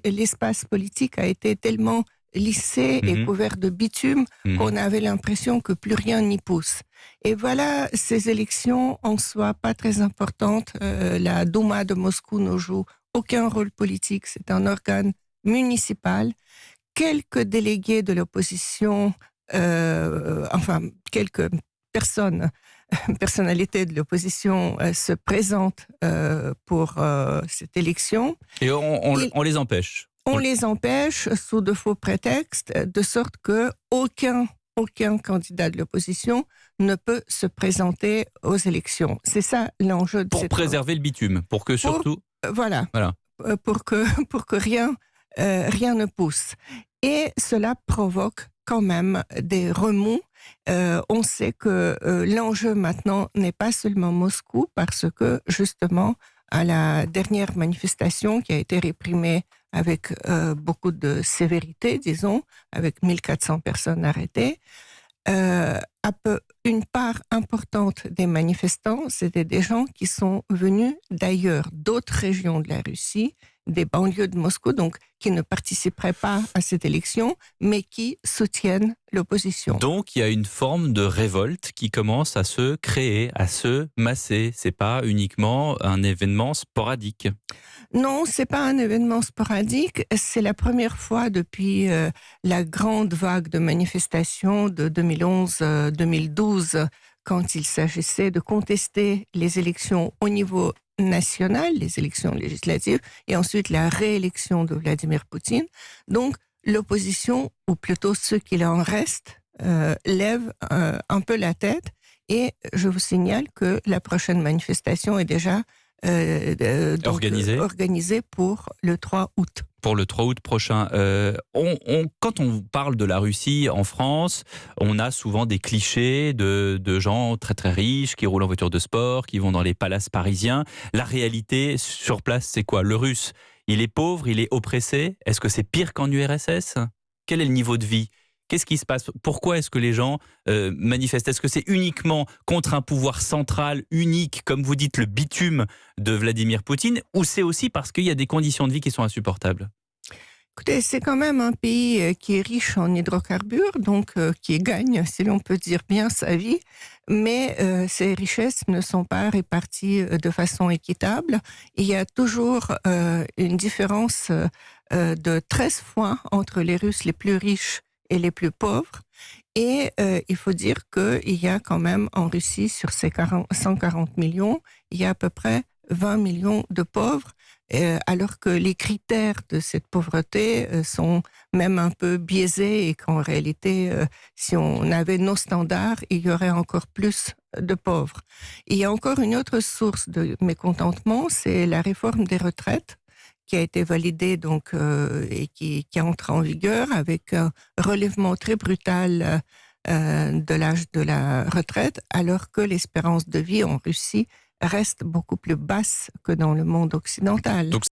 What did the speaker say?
l'espace politique a été tellement lissé et couvert de bitume qu'on avait l'impression que plus rien n'y pousse. Et voilà, ces élections en soi pas très importantes. La Douma de Moscou ne joue aucun rôle politique, c'est un organe municipal. Quelques délégués de l'opposition, quelques personnalités de l'opposition se présentent pour cette élection. Et on les empêche. On les empêche sous de faux prétextes, de sorte que aucun candidat de l'opposition ne peut se présenter aux élections. C'est ça l'enjeu de pour cette... préserver le bitume, pour que surtout... Voilà. Pour que rien ne pousse. Et cela provoque quand même des remous. On sait que l'enjeu maintenant n'est pas seulement Moscou, parce que justement, à la dernière manifestation qui a été réprimée avec beaucoup de sévérité, disons, avec 1400 personnes arrêtées, une part importante des manifestants, c'était des gens qui sont venus d'ailleurs, d'autres régions de la Russie, des banlieues de Moscou, donc qui ne participeraient pas à cette élection, mais qui soutiennent l'opposition. Donc il y a une forme de révolte qui commence à se créer, à se masser. C'est pas uniquement un événement sporadique. Non, c'est pas un événement sporadique. C'est la première fois depuis la grande vague de manifestations de 2011-2012, quand il s'agissait de contester les élections au niveau national, les élections législatives, et ensuite la réélection de Vladimir Poutine. Donc, l'opposition, ou plutôt ceux qui en restent, lèvent un peu la tête. Et je vous signale que la prochaine manifestation est déjà organisée pour le 3 août. Pour le 3 août prochain. Quand on parle de la Russie en France, on a souvent des clichés de gens très très riches qui roulent en voiture de sport, qui vont dans les palaces parisiens. La réalité sur place, c'est quoi? Le Russe, il est pauvre, il est oppressé. Est-ce que c'est pire qu'en URSS? Quel est le niveau de vie? Qu'est-ce qui se passe? Pourquoi est-ce que les gens manifestent? Est-ce que c'est uniquement contre un pouvoir central, unique, comme vous dites, le bitume de Vladimir Poutine, ou c'est aussi parce qu'il y a des conditions de vie qui sont insupportables? Écoutez, c'est quand même un pays qui est riche en hydrocarbures, donc qui gagne, si l'on peut dire, bien sa vie, mais ces richesses ne sont pas réparties de façon équitable. Il y a toujours une différence de 13 fois entre les Russes les plus riches et les plus pauvres. Et il faut dire qu'il y a quand même en Russie, sur ces 140 millions, il y a à peu près 20 millions de pauvres, alors que les critères de cette pauvreté sont même un peu biaisés et qu'en réalité, si on avait nos standards, il y aurait encore plus de pauvres. Il y a encore une autre source de mécontentement, c'est la réforme des retraites, qui a été validée donc, et qui entre en vigueur avec un relèvement très brutal de l'âge de la retraite, alors que l'espérance de vie en Russie reste beaucoup plus basse que dans le monde occidental. Donc